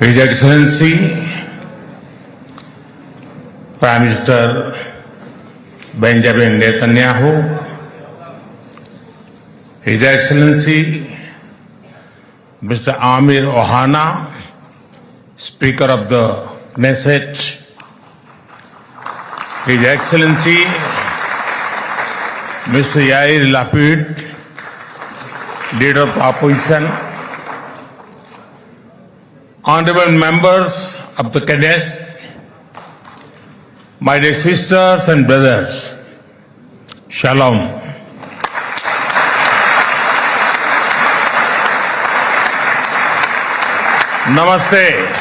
His Excellency Prime Minister Benjamin Netanyahu, His Excellency Mr. Amir Ohana, Speaker of the Knesset, His Excellency Mr. Yair Lapid, Leader of the Opposition, Honorable members of the Knesset, my dear sisters and brothers, Shalom. Namaste.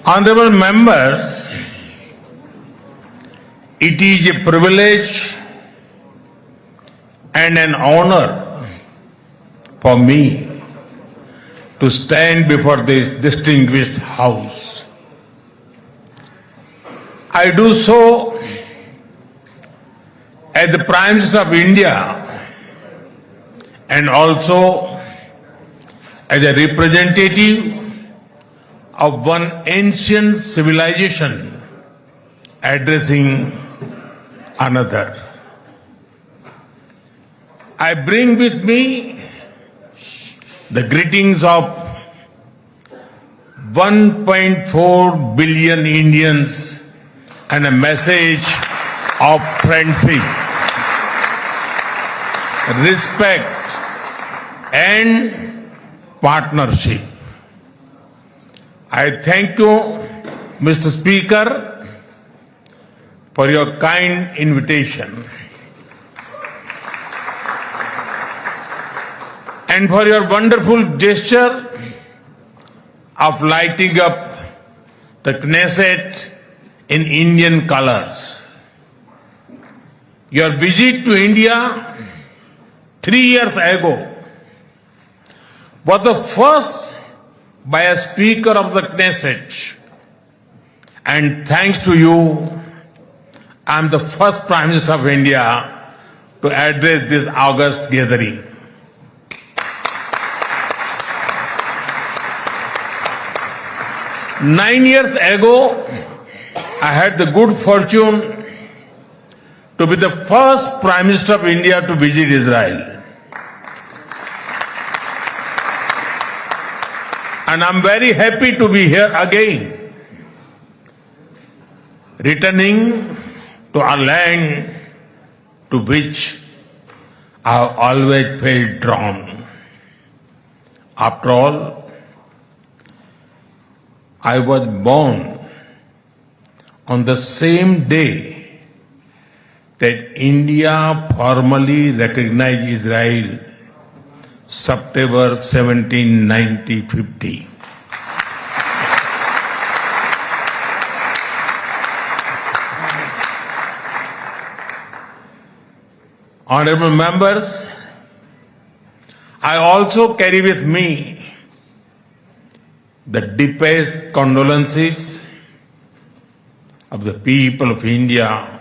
Honorable members, it is a privilege and an honor for me to stand before this distinguished house. I do so as the Prime Minister of India and also as a representative of one ancient civilization addressing another. I bring with me the greetings of 1.4 billion Indians and a message of friendship, respect and partnership. I thank you, Mr. Speaker, for your kind invitation and for your wonderful gesture of lighting up the Knesset in Indian colors. Your visit to India 3 years ago was the first by a Speaker of the Knesset, and thanks to you, I am the first Prime Minister of India to address this august gathering. Nine years ago, I had the good fortune to be the first Prime Minister of India to visit Israel. And I'm very happy to be here again, returning to a land to which I have always felt drawn. After all, I was born on the same day that India formally recognized Israel, September 17, 1950. Honorable members, I also carry with me the deepest condolences of the people of India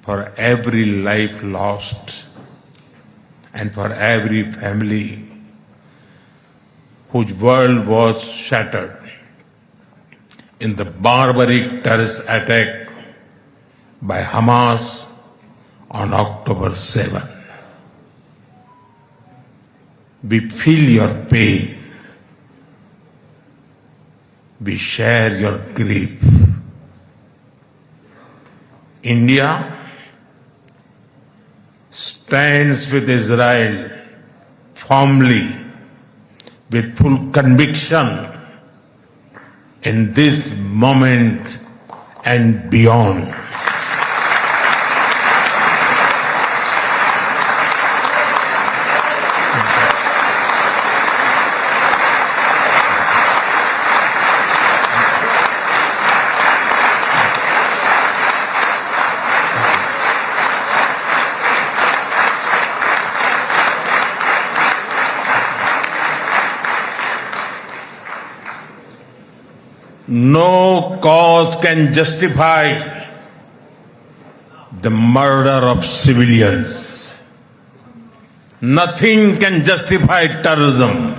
for every life lost and for every family whose world was shattered in the barbaric terrorist attack by Hamas on October 7. We feel your pain. We share your grief. India stands with Israel firmly, with full conviction in this moment and beyond. No cause can justify the murder of civilians. Nothing can justify terrorism.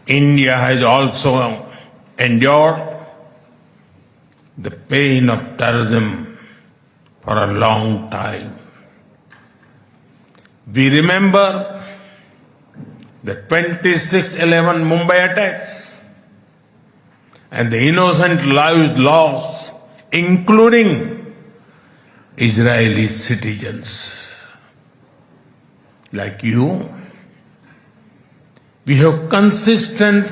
India has also endured the pain of terrorism for a long time. We remember the 26/11 Mumbai attacks and the innocent lives lost, including Israeli citizens. Like you, we have consistent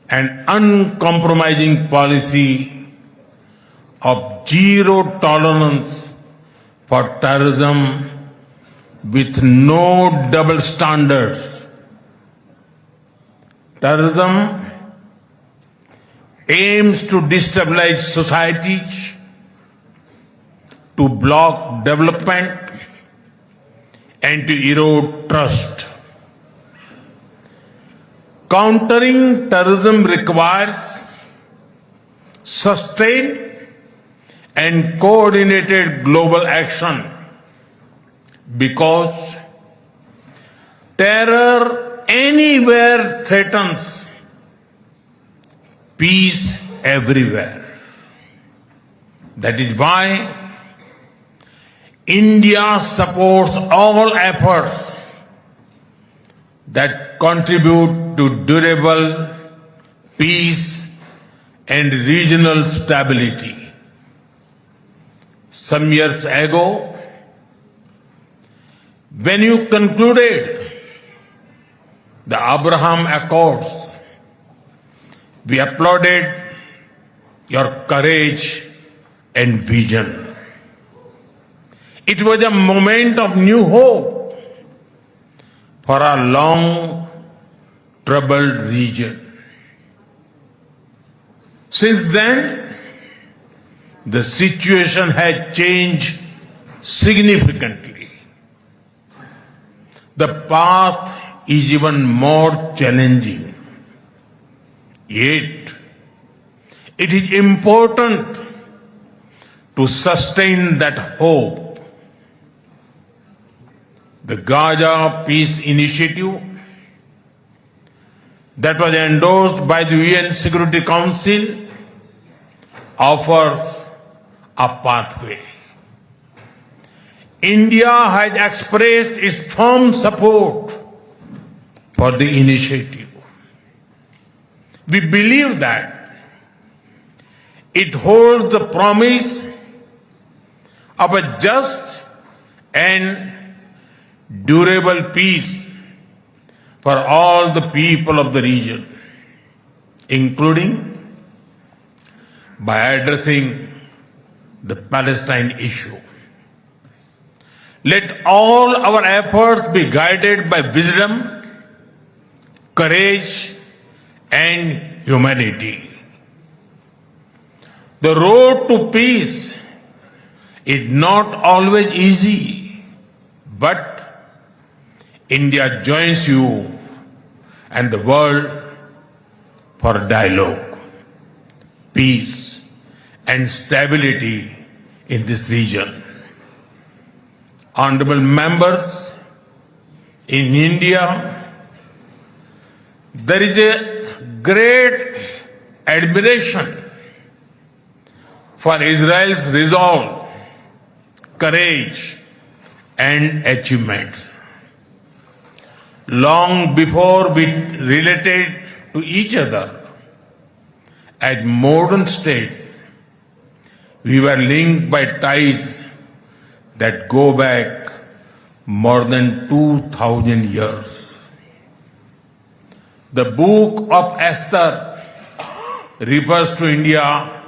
and uncompromising policy of zero tolerance for terrorism with no double standards. Terrorism aims to destabilize societies, to block development, and to erode trust. Countering terrorism requires sustained and coordinated global action because terror anywhere threatens peace everywhere. That is why India supports all efforts that contribute to durable peace and regional stability. Some years ago, when you concluded the Abraham Accords, we applauded your courage and vision. It was a moment of new hope for a long troubled region. Since then, the situation has changed significantly. The path is even more challenging. Yet, it is important to sustain that hope. The Gaza Peace Initiative that was endorsed by the UN Security Council offers a pathway. India has expressed its firm support for the initiative. We believe that it holds the promise of a just and durable peace for all the people of the region, including by addressing the Palestine issue. Let all our efforts be guided by wisdom, courage, and humanity. The road to peace is not always easy, but India joins you and the world for dialogue, peace, and stability in this region. Honorable members, in India, there is a great admiration for Israel's resolve, courage, and achievements. Long before we related to each other as modern states, we were linked by ties that go back more than 2,000 years. The book of Esther refers to India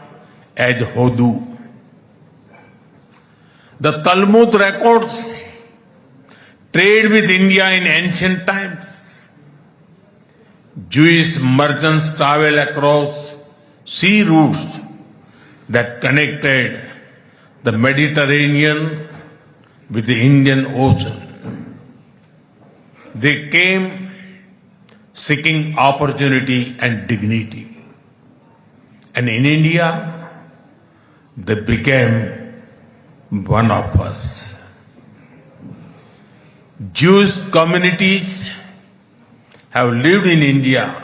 as Hodu. The Talmud records trade with India in ancient times. Jewish merchants traveled across sea routes that connected the Mediterranean with the Indian Ocean. They came seeking opportunity and dignity. And in India, they became one of us. Jewish communities have lived in India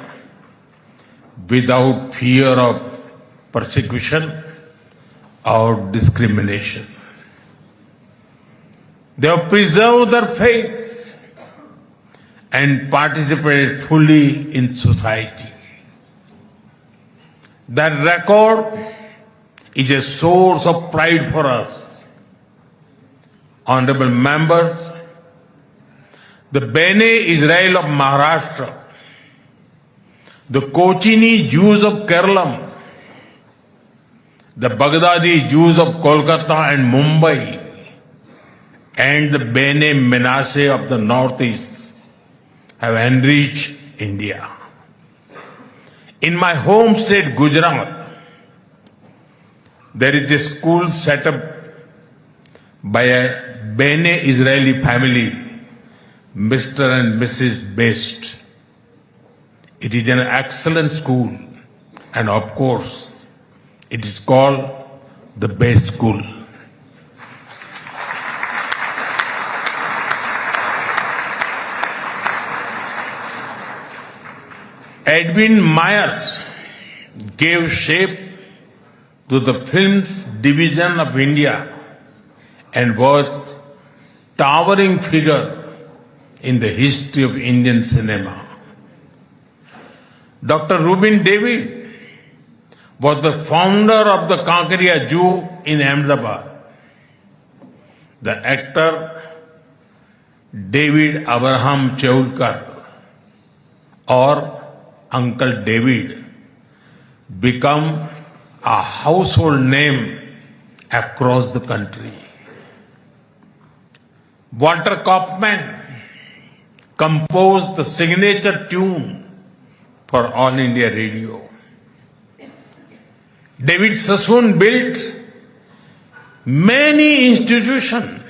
without fear of persecution or discrimination. They have preserved their faith and participated fully in society. That record is a source of pride for us. Honorable members, the Bene Israel of Maharashtra, the Kochini Jews of Kerala, the Baghdadi Jews of Kolkata and Mumbai, and the Bene Menashe of the Northeast have enriched India. In my home state, Gujarat, there is a school set up by a Bene Israeli family, Mr. and Mrs. Best. It is an excellent school, and of course, it is called the Best School. Edwin Myers gave shape to the film's division of India and was towering figure in the history of Indian cinema. Dr. Rubin David was the founder of the Kankaria Zoo in Ahmedabad. The actor David Abraham Cheulkar, or Uncle David, become a household name across the country. Walter Kaufman composed the signature tune for All India Radio. David Sassoon built many institutions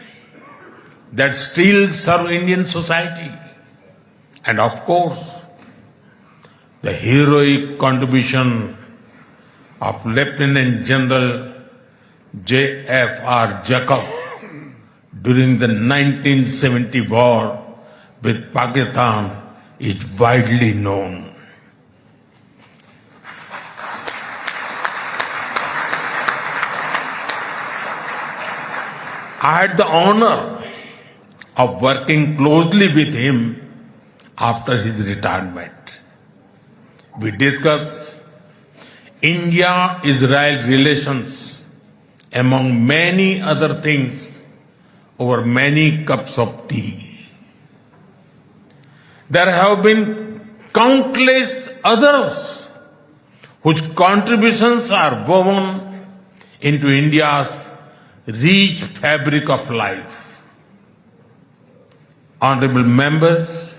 that still serve Indian society. And of course, the heroic contribution of Lieutenant General J.F.R. Jacob during the 1970 war with Pakistan is widely known. I had the honor of working closely with him after his retirement. We discussed India-Israel relations among many other things over many cups of tea. There have been countless others whose contributions are woven into India's rich fabric of life. Honorable members,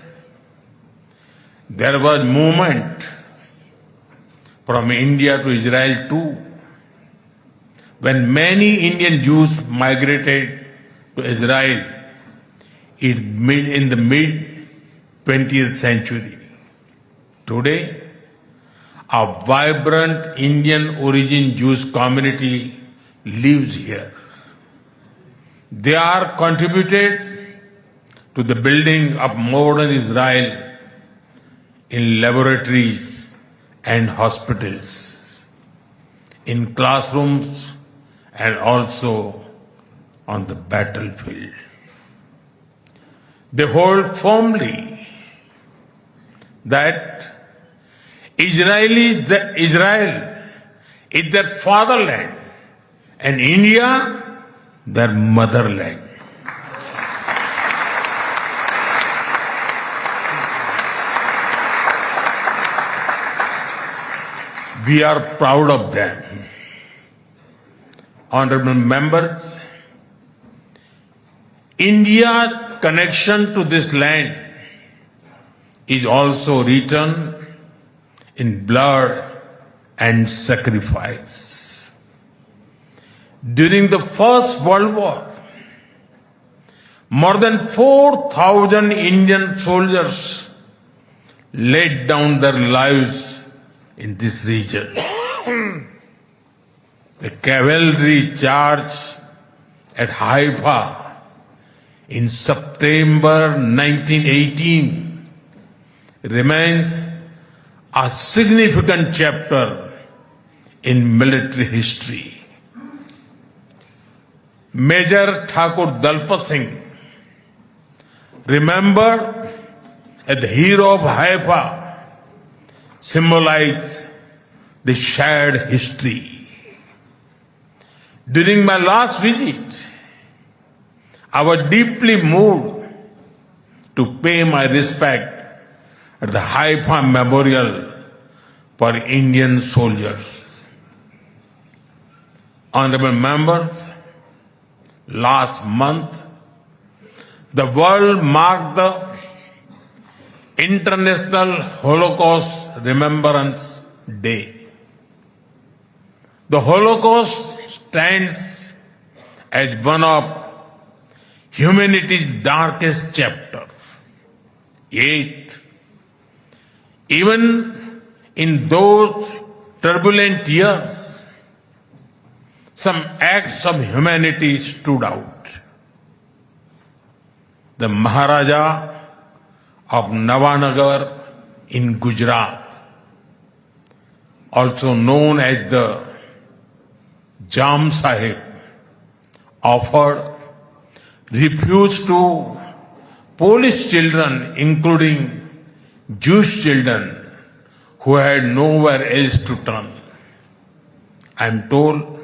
there was movement from India to Israel too, when many Indian Jews migrated to Israel in the mid-20th century. Today, a vibrant Indian origin Jewish community lives here. They are contributed to the building of modern Israel in laboratories and hospitals, in classrooms, and also on the battlefield. They hold firmly that Israel is their fatherland and India their motherland. We are proud of them. Honorable members, India's connection to this land is also written in blood and sacrifice. During the First World War, more than 4,000 Indian soldiers laid down their lives in this region. The cavalry charge at Haifa in September 1918 remains a significant chapter in military history. Major Thakur Dalpat Singh, remembered as the hero of Haifa, symbolized the shared history. During my last visit, I was deeply moved to pay my respect at the Haifa Memorial for Indian soldiers. Honorable members, last month, the world marked the International Holocaust Remembrance Day. The Holocaust stands as one of humanity's darkest chapters. Yet, even in those turbulent years, some acts of humanity stood out. The Maharaja of Navanagar in Gujarat, also known as the Jam Sahib, offered refuge to Polish children, including Jewish children who had nowhere else to turn. I am told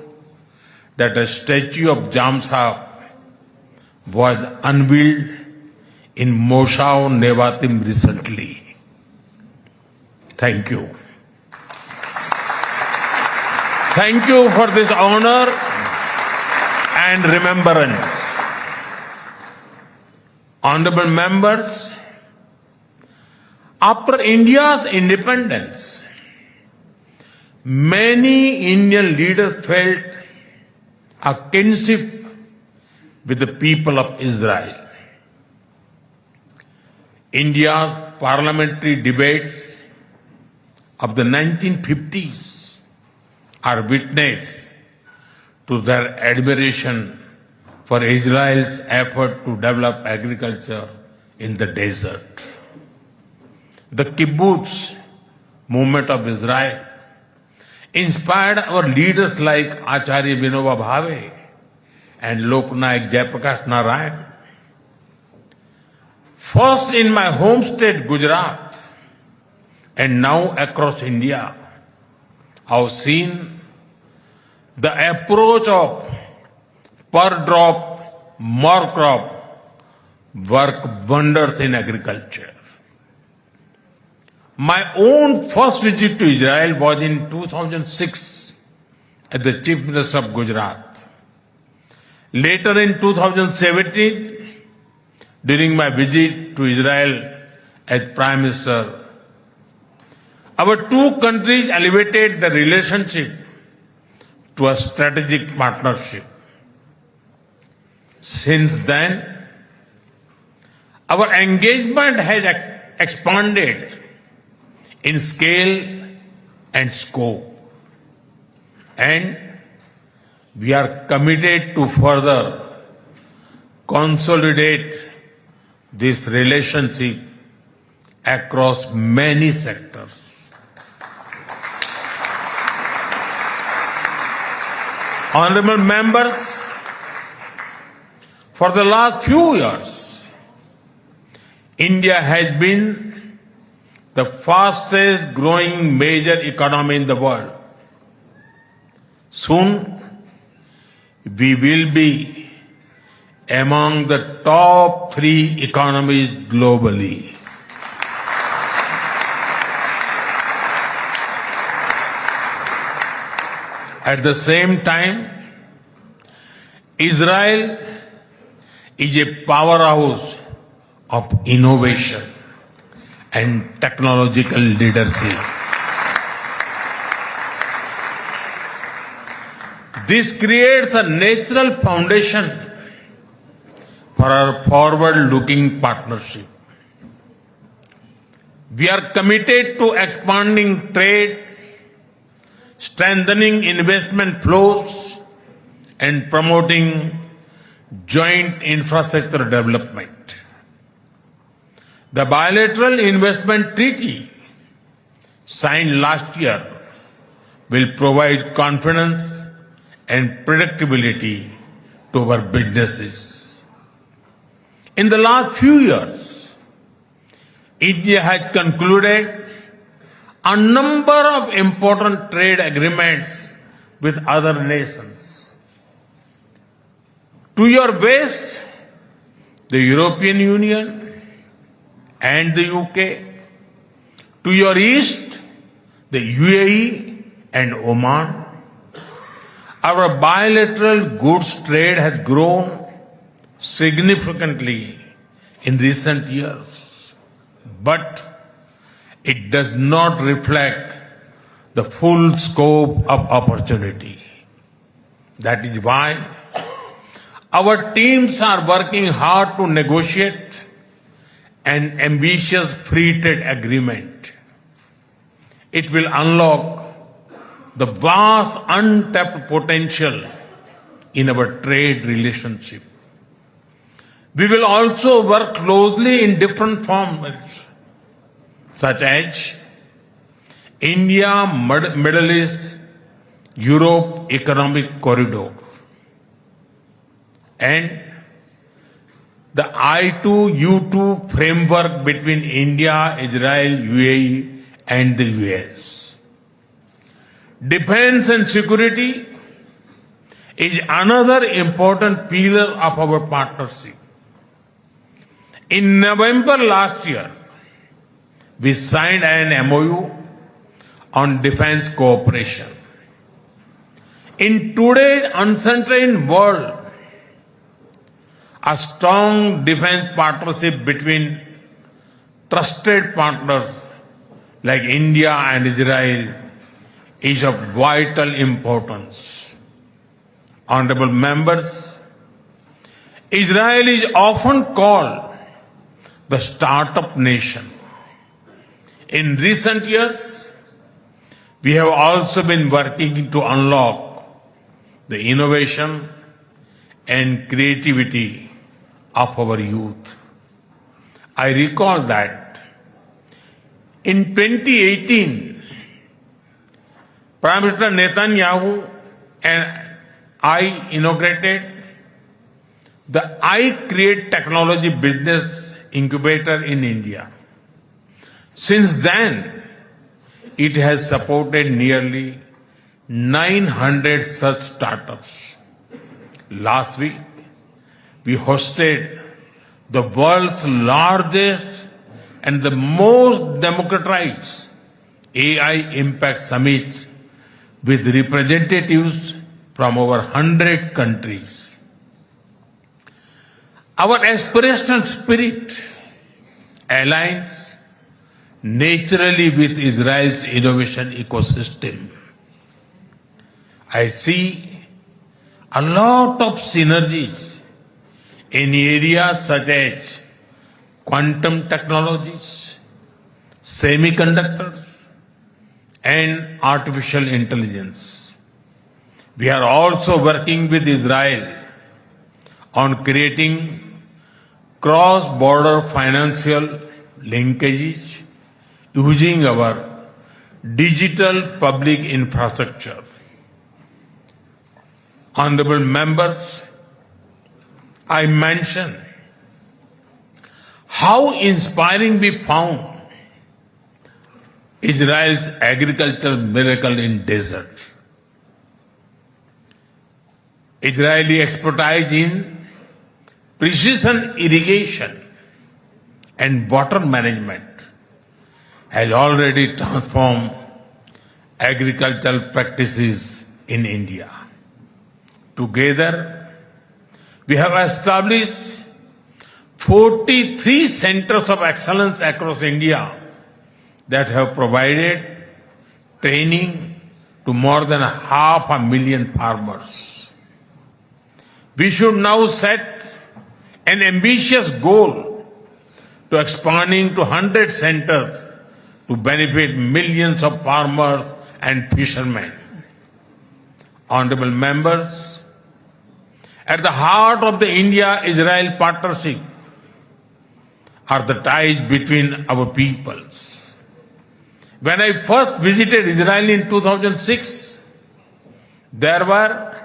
that a statue of Jam Sahib was unveiled in Moshav Nevatim recently. Thank you. Thank you for this honor and remembrance. Honorable members, after India's independence, many Indian leaders felt a kinship with the people of Israel. India's parliamentary debates of the 1950s are witness to their admiration for Israel's effort to develop agriculture in the desert. The kibbutz movement of Israel inspired our leaders like Acharya Vinoba Bhave and Loknayak Jayaprakash Narayan. First in my home state Gujarat and now across India, I've seen the approach of per drop, more crop work wonders in agriculture. My own first visit to Israel was in 2006 as the Chief Minister of Gujarat. Later in 2017, during my visit to Israel as Prime Minister, our two countries elevated the relationship to a strategic partnership. Since then, our engagement has expanded in scale and scope, and we are committed to further consolidate this relationship across many sectors. Honorable members, for the last few years, India has been the fastest growing major economy in the world. Soon, we will be among the top 3 economies globally. At the same time, Israel is a powerhouse of innovation and technological leadership. This creates a natural foundation for our forward-looking partnership. We are committed to expanding trade, strengthening investment flows, and promoting joint infrastructure development. The bilateral investment treaty signed last year will provide confidence and predictability to our businesses. In the last few years, India has concluded a number of important trade agreements with other nations. To your west, the European Union and the UK. To your east, the UAE and Oman. Our bilateral goods trade has grown significantly in recent years, but it does not reflect the full scope of opportunity. That is why our teams are working hard to negotiate an ambitious free trade agreement. It will unlock the vast untapped potential in our trade relationship. We will also work closely in different formats, such as India, Middle East, Europe Economic Corridor, and the I2U2 framework between India, Israel, UAE, and the US. Defense and security is another important pillar of our partnership. In November last year, we signed an MOU on defense cooperation. In today's uncertain world, a strong defense partnership between trusted partners like India and Israel is of vital importance. Honorable members, Israel is often called the startup nation. In recent years, we have also been working to unlock the innovation and creativity of our youth. I recall that in 2018, Prime Minister Netanyahu and I inaugurated the I Create Technology Business Incubator in India. Since then, it has supported nearly 900 such startups. Last week, we hosted the world's largest and the most democratized AI Impact Summit with representatives from over 100 countries. Our aspirational spirit aligns naturally with Israel's innovation ecosystem. I see a lot of synergies in areas such as quantum technologies, semiconductors, and artificial intelligence. We are also working with Israel on creating cross-border financial linkages using our digital public infrastructure. Honorable members, I mentioned how inspiring we found Israel's agricultural miracle in desert. Israeli expertise in precision irrigation and water management has already transformed agricultural practices in India. Together, we have established 43 centers of excellence across India that have provided training to more than 500,000 farmers. We should now set an ambitious goal to expanding to 100 centers to benefit millions of farmers and fishermen. Honorable members, At the heart of the India-Israel partnership are the ties between our peoples. When I first visited Israel in 2006, there were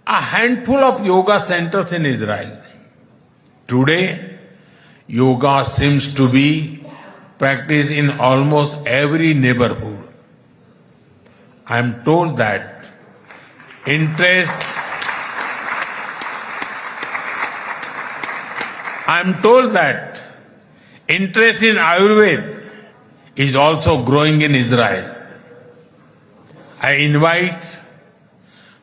a handful of yoga centers in Israel. Today, yoga seems to be practiced in almost every neighborhood. I am told that interest in Ayurveda is also growing in Israel. I invite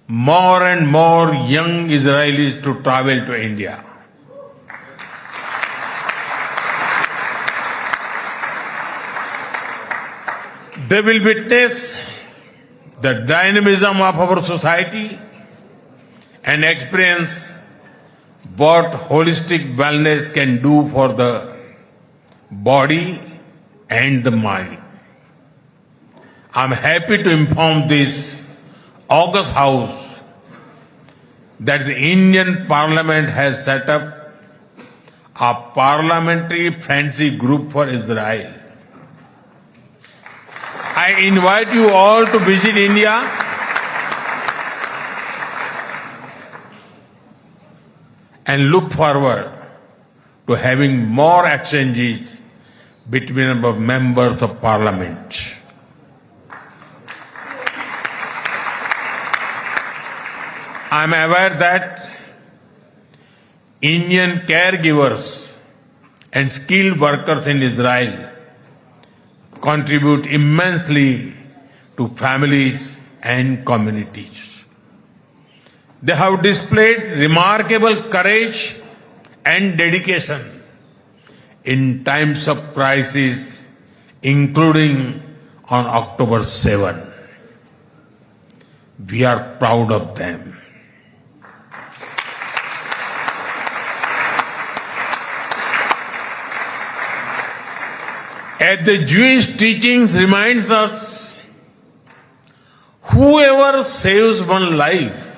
more and more young Israelis to travel to India. They will witness the dynamism of our society and experience what holistic wellness can do for the body and the mind. I'm happy to inform this August House that the Indian Parliament has set up a parliamentary friendship group for Israel. I invite you all to visit India and look forward to having more exchanges between our members of parliament. I am aware that Indian caregivers and skilled workers in Israel contribute immensely to families and communities. They have displayed remarkable courage and dedication in times of crisis, including on October 7. We are proud of them. As the Jewish teachings reminds us, whoever saves one life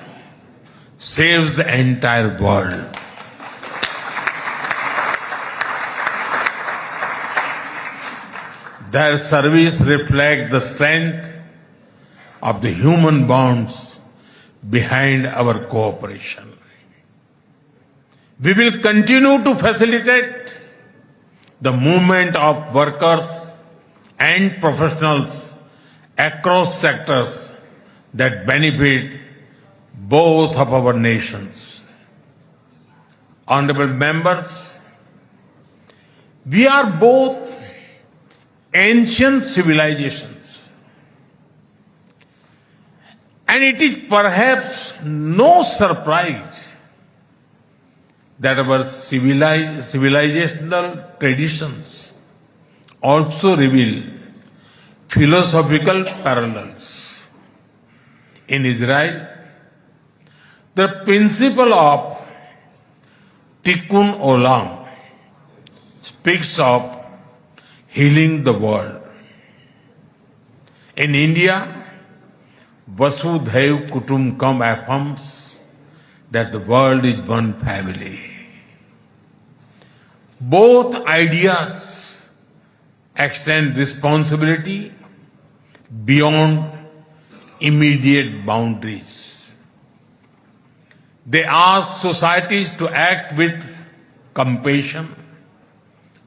saves the entire world. Their service reflects the strength of the human bonds behind our cooperation. We will continue to facilitate the movement of workers and professionals across sectors that benefit both of our nations. Honorable members, we are both ancient civilizations, and it is perhaps no surprise that our civilizational traditions also reveal philosophical parallels. In Israel, the principle of Tikkun Olam speaks of healing the world. In India, Vasudhaiv Kutumbakam affirms that the world is one family. Both ideas extend responsibility beyond immediate boundaries. They ask societies to act with compassion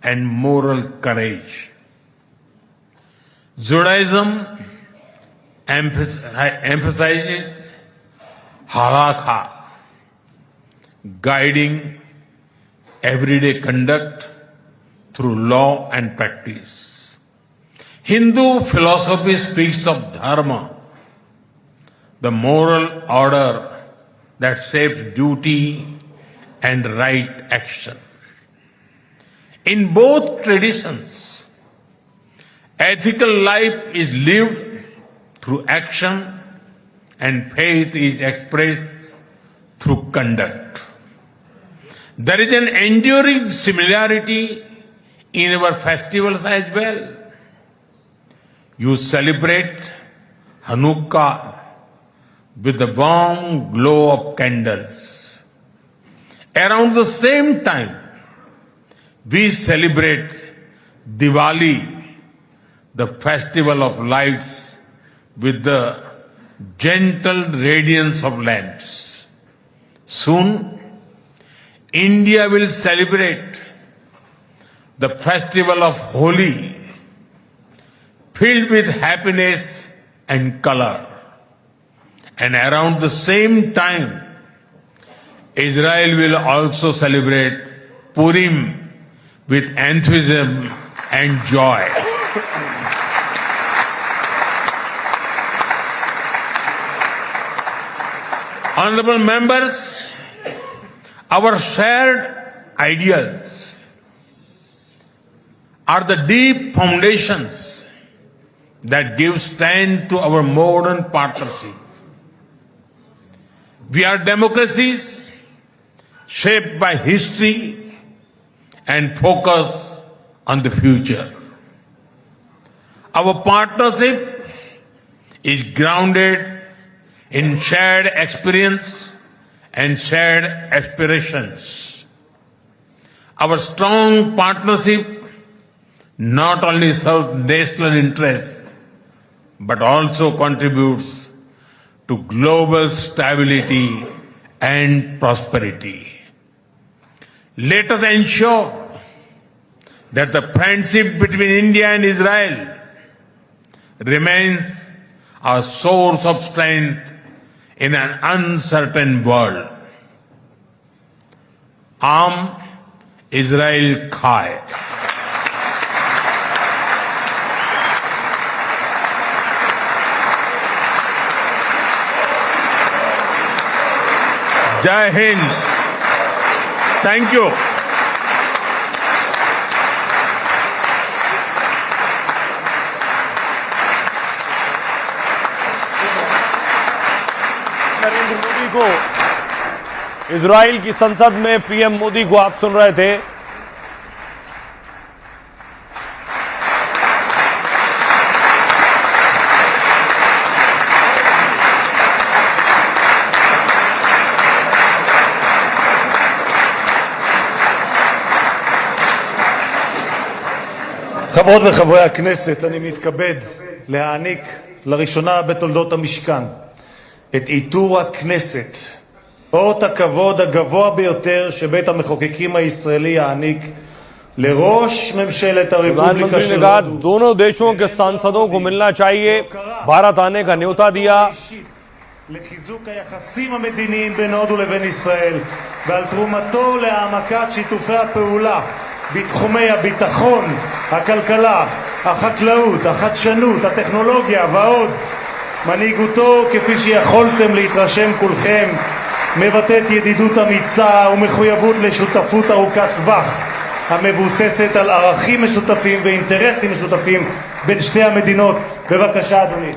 and moral courage. Judaism emphasizes halakha, guiding everyday conduct through law and practice. Hindu philosophy speaks of dharma, the moral order that shapes duty and right action. In both traditions, ethical life is lived through action and faith is expressed through conduct. There is an enduring similarity in our festivals as well. You celebrate Hanukkah with the warm glow of candles, Around the same time, we celebrate Diwali, the festival of lights, with the gentle radiance of lamps. Soon, India will celebrate the festival of Holi, filled with happiness and color. And around the same time, Israel will also celebrate Purim with enthusiasm and joy. Honorable members, our shared ideals are the deep foundations that give strength to our modern partnership. We are democracies shaped by history and focus on the future. Our partnership is grounded in shared experience and shared aspirations. Our strong partnership not only serves national interests, but also contributes to global stability and prosperity. Let us ensure that the friendship between India and Israel remains a source of strength in an uncertain world. Am Israel Chai. Jai Hind. Thank you. Narendra Modi को Israel की संसद में PM Modi को आप सुन रहे थे। חברות וחברי הכנסת, אני מתכבד להעניק לראשונה בתולדות המשכן את עיטור הכנסת, אות הכבוד הגבוה ביותר שבית המחוקקים הישראלי יעניק לראש ममशेलत הרפובליקה של הודו. दोनों देशों के सांसदों को मिलना चाहिए, भारत आने का न्योता दिया। לחיזוק היחסים המדיניים בין הודו לבין ישראל ועל תרומתו להעמקת שיתופי הפעולה בתחומי הביטחון, הכלכלה, החקלאות, החדשנות, הטכנולוגיה ועוד. מנהיגותו, כפי שיכולתם להתרשם כולכם, מבטאת ידידות אמיצה ומחויבות לשותפות ארוכת טווח המבוססת על ערכים משותפים ואינטרסים משותפים בין שתי המדינות. בבקשה אדוני.